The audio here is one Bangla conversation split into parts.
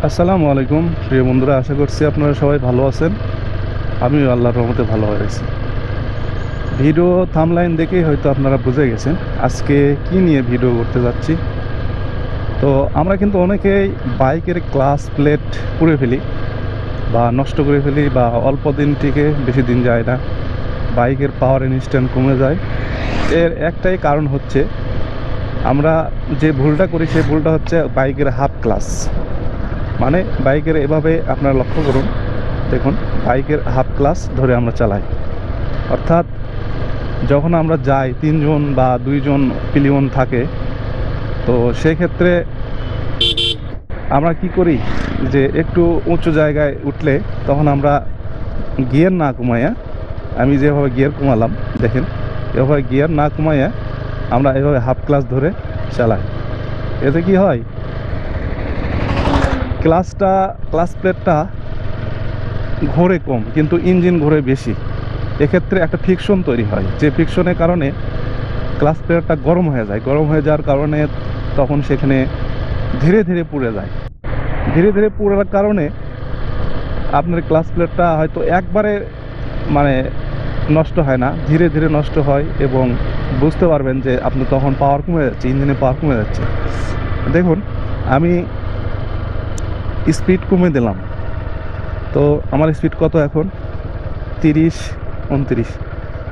আসসালামু আলাইকুম প্রিয় বন্ধুরা, আশা করছি আপনারা সবাই ভালো আছেন। আমিও আল্লাহর রহমতে ভালো হয়েছি। ভিডিও থাম্বনেইল দেখেই হয়তো আপনারা বুঝে গেছেন আজকে কি নিয়ে ভিডিও করতে যাচ্ছি। তো আমরা কিন্তু অনেকেই বাইকের ক্লাস প্লেট পুড়ে ফেলি বা নষ্ট করে ফেলি, বা অল্প দিন থেকে বেশি দিন যায় না, বাইকের পাওয়ার ইনস্ট্যান্ট কমে যায়। এর একটাই কারণ হচ্ছে আমরা যে ভুলটা করি, সেই ভুলটা হচ্ছে বাইকের হাফ ক্লাস। মানে বাইকের এভাবে আপনারা লক্ষ্য করুন, দেখুন বাইকের হাফ ক্লাস ধরে আমরা চালাই। অর্থাৎ যখন আমরা যাই, তিনজন বা দুইজন পিলিয়ন থাকে, তো সেক্ষেত্রে আমরা কি করি যে একটু উঁচু জায়গায় উঠলে তখন আমরা গিয়ার না কমাইয়া, আমি যেভাবে গিয়ার কমালাম দেখেন, এভাবে গিয়ার না কমাইয়া আমরা এভাবে হাফ ক্লাস ধরে চালাই। এতে কি হয়, ক্লাস প্লেটটা ঘোরে কম কিন্তু ইঞ্জিন ঘোরে বেশি। এক্ষেত্রে একটা ফ্রিকশন তৈরি হয়, যে ফ্রিকশনের কারণে ক্লাস প্লেটটা গরম হয়ে যায়। গরম হয়ে যাওয়ার কারণে তখন সেখানে ধীরে ধীরে পুড়ে যায়। ধীরে ধীরে পুড়ার কারণে আপনার ক্লাস প্লেটটা হয়তো একবারে মানে নষ্ট হয় না, ধীরে ধীরে নষ্ট হয়, এবং বুঝতে পারবেন যে আপনি তখন পাওয়ার কমে যাচ্ছে, ইঞ্জিনের পাওয়ার কমে যাচ্ছে। দেখুন আমি স্পিড কমে দিলাম, তো আমার স্পিড কত এখন, 30, 29,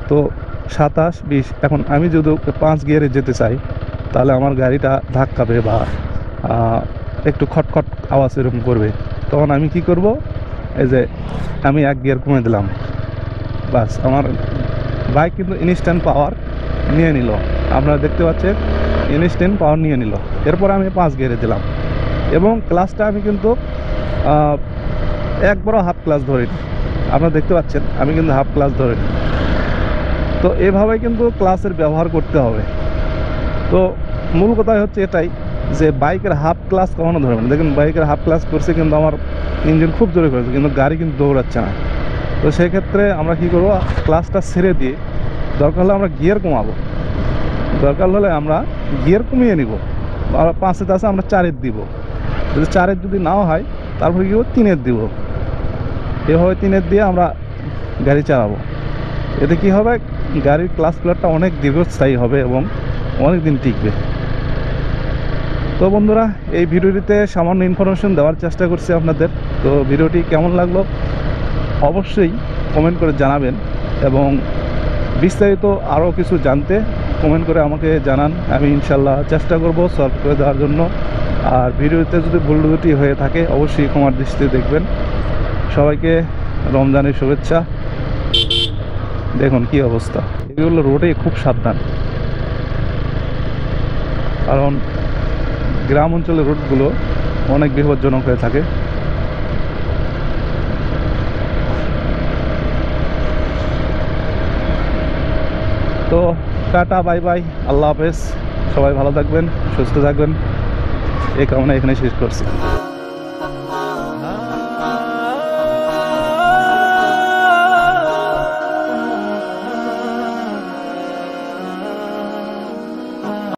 তো 27, 20। এখন আমি যদি 5 গিয়ারে যেতে চাই তাহলে আমার গাড়িটা ধাক্কাবে বা একটু খটখট আওয়াজ এরকম করবে। তখন আমি কি করব, এই যে আমি 1 গিয়ার কমে দিলাম, বাস আমার বাইক কিন্তু ইনস্ট্যান্ট পাওয়ার নিয়ে নিল। আপনারা দেখতে পাচ্ছেন ইনস্ট্যান্ট পাওয়ার নিয়ে নিল। এরপর আমি 5 গিয়ারে দিলাম, এবং ক্লাসটা আমি কিন্তু একবারও হাফ ক্লাস ধরিনি। আপনারা দেখতে পাচ্ছেন আমি কিন্তু হাফ ক্লাস ধরিনি। তো এভাবে কিন্তু ক্লাসের ব্যবহার করতে হবে। তো মূল কথা হচ্ছে এটাই যে বাইকের হাফ ক্লাস কখনো ধরবেন। দেখুন বাইকের হাফ ক্লাস করছে কিন্তু আমার ইঞ্জিন খুব জোরে করেছে, কিন্তু গাড়ি কিন্তু দৌড়াচ্ছে না। তো সেক্ষেত্রে আমরা কি করব, ক্লাসটা ছেড়ে দিয়ে দরকার হলে আমরা গিয়ার কমাবো, দরকার হলে আমরা গিয়ার কমিয়ে নিব। 5-এ আছে আমরা 4-এর দিব, যদি 4-এর যদি নাও হয় তারপরে কি 3-এর দিব। এভাবে 3-এর দিয়ে আমরা গাড়ি চালাবো। এতে কি হবে, গাড়ির ক্লাস প্লেটটা অনেক দীর্ঘস্থায়ী হবে এবং অনেক দিন টিকবে। তো বন্ধুরা, এই ভিডিওটিতে সামান্য ইনফরমেশন দেওয়ার চেষ্টা করছি আপনাদের। তো ভিডিওটি কেমন লাগলো অবশ্যই কমেন্ট করে জানাবেন, এবং বিস্তারিত আরও কিছু জানতে কমেন্ট করে আমাকে জানান। আমি ইনশাল্লাহ চেষ্টা করব সলভ করে দেওয়ার জন্য। আর ভিডিওতে যদি ভুল ত্রুটি হয়ে থাকে অবশ্যই ক্ষমার দৃষ্টিতে দেখবেন। সবাইকে রমজানের শুভেচ্ছা। দেখুন কি অবস্থা, এগুলো রোডে খুব সাবধান, কারণ গ্রাম অঞ্চলের রোডগুলো অনেক বিপজ্জনক হয়ে থাকে। তো টাটা, বাই বাই, আল্লাহ হাফেজ। সবাই ভালো থাকবেন, সুস্থ থাকবেন, এই কামনা এখানে শেষ করছি।